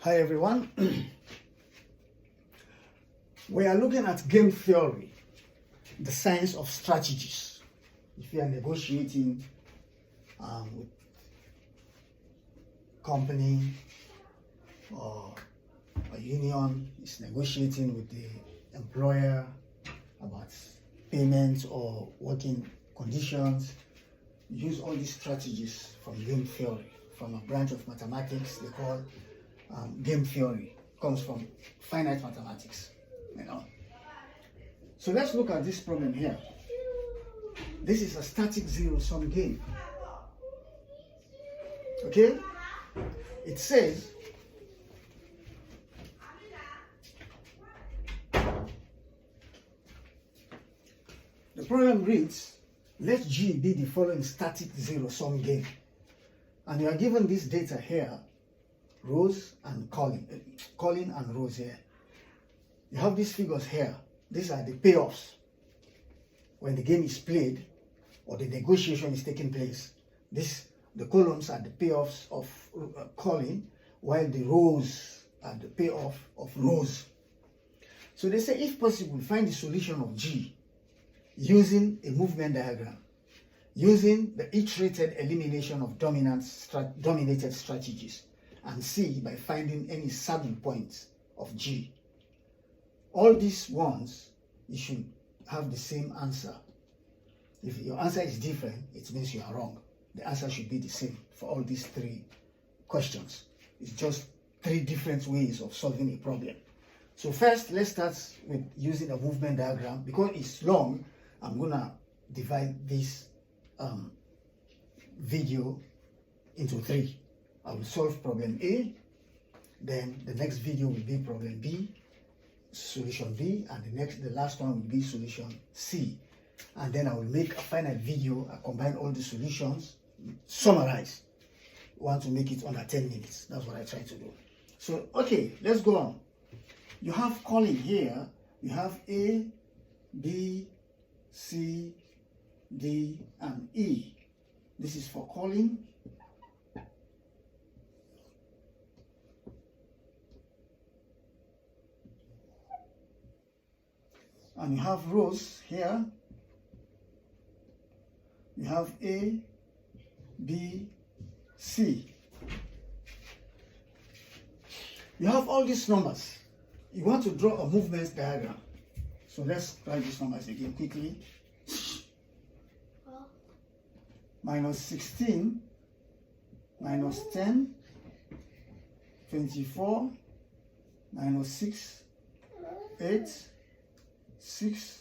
Hi everyone. We are looking at game theory, the science of strategies. If you are negotiating with company or a union is negotiating with the employer about payments or working conditions, use all these strategies from game theory, from a branch of mathematics they call game theory. Comes from finite mathematics, So let's look at this problem here. This is a static zero-sum game. Okay? It says the problem reads, let G be the following static zero-sum game. And you are given this data here, rows and Colin and rows here. You have these figures here. These are the payoffs when the game is played or the negotiation is taking place. The columns are the payoffs of Colin, while the rows are the payoff of Rose. So they say, if possible, find the solution of G using a movement diagram, using the iterated elimination of dominated strategies, and C by finding any saddle points of G. All these ones, you should have the same answer. If your answer is different, it means you are wrong. The answer should be the same for all these three questions. It's just three different ways of solving a problem. So first, let's start with using a movement diagram. Because it's long, I'm gonna divide this video into three. I will solve problem A, then the next video will be problem B, solution B, and the last one will be solution C. And then I will make a final video, I combine all the solutions, summarize. I want to make it under 10 minutes. That's what I try to do. So, okay, let's go on. You have Colin here. You have A, B, C, D, and E. This is for Colin. And you have rows here. You have A, B, C. You have all these numbers. You want to draw a movement diagram. So let's write these numbers again quickly. Minus 16, minus 10, 24, minus 6, 8, 6,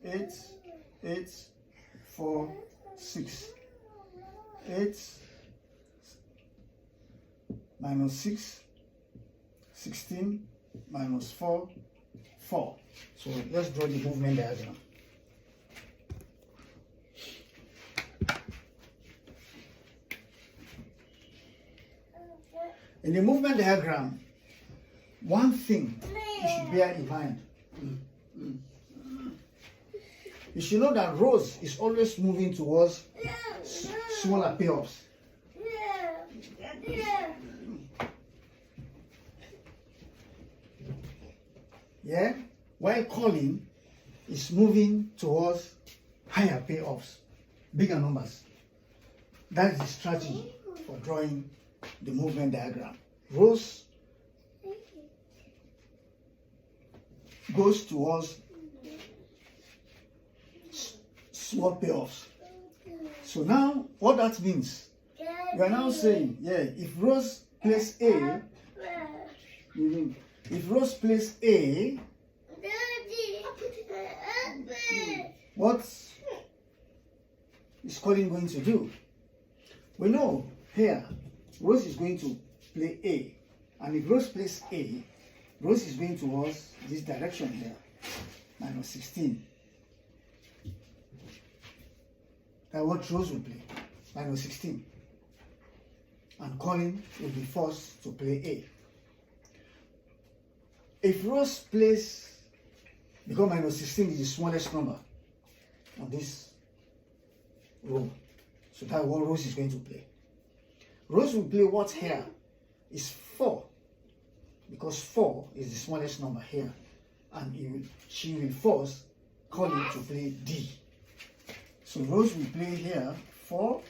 8, 8, 4, 6, 8, minus 6, 16, minus 4, 4. So let's draw the movement diagram. In the movement diagram, one thing you should bear in mind. You should know that rows is always moving towards smaller payoffs. Yeah? While Colin is moving towards higher payoffs, bigger numbers. That is the strategy for drawing the movement diagram. Rows goes towards small payoffs. So now, what that means, we are now saying, if Rose plays A, if Rose plays A, what is Colin going to do? We know here, Rose is going to play A. And if Rose plays A, Rose is going towards this direction here, minus 16. That's what Rose will play, minus 16. And Colin will be forced to play A. If Rose plays, because minus 16 is the smallest number on this row, so that's what Rose is going to play. Rose will play what here is 4. because 4 is the smallest number here, and she will force Colin to play D. So Rose will play here 4.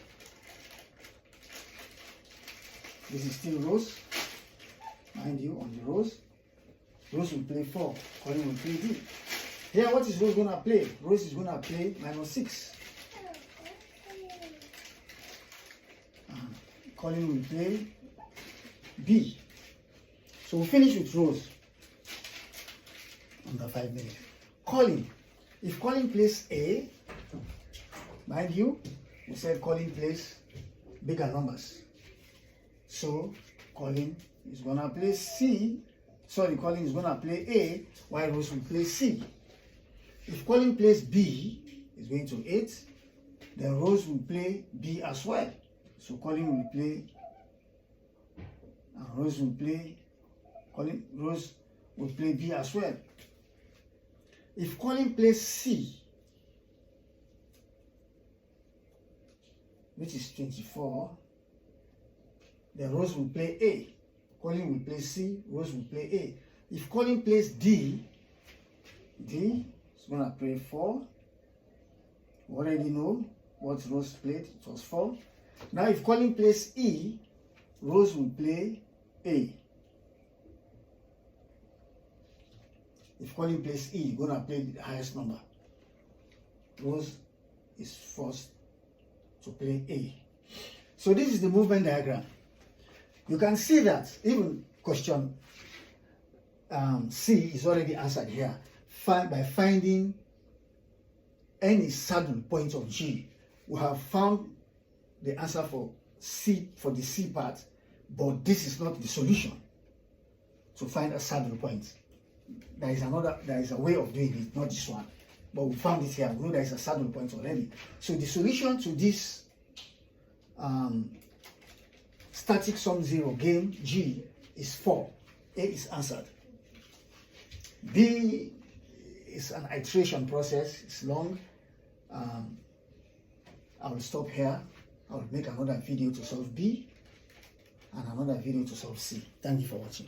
This is still Rose, mind you, on the Rose. Rose will play 4, Colin will play D. Here, what is Rose going to play? Rose is going to play -6. Colin will play B. So we'll finish with Rose under 5 minutes. Colin, if Colin plays A, mind you, we said Colin plays bigger numbers. So Colin is going to play C. Sorry, Colin is going to play A, while Rose will play C. If Colin plays B, it's going to 8, then Rose will play B as well. So Colin will play, and Rose will play, Rose will play B as well. If Colin plays C, which is 24, then Rose will play A. Colin will play C, Rose will play A. If Colin plays D is going to play 4. We already know what Rose played, it was 4. Now if Colin plays E, Rose will play A. If Colin plays E, you're going to play the highest number. Rose is forced to play A. So this is the movement diagram. You can see that even question C is already answered here by finding any saddle point of G. We have found the answer for C, for the C part, but this is not the solution to find a saddle point. There is a way of doing it, not this one, but we found it here. We know there is a saddle point already. So the solution to this static sum 0 game G is 4. A is answered. B is an iteration process. It's long. I will stop here. I will make another video to solve B and another video to solve C. Thank you for watching.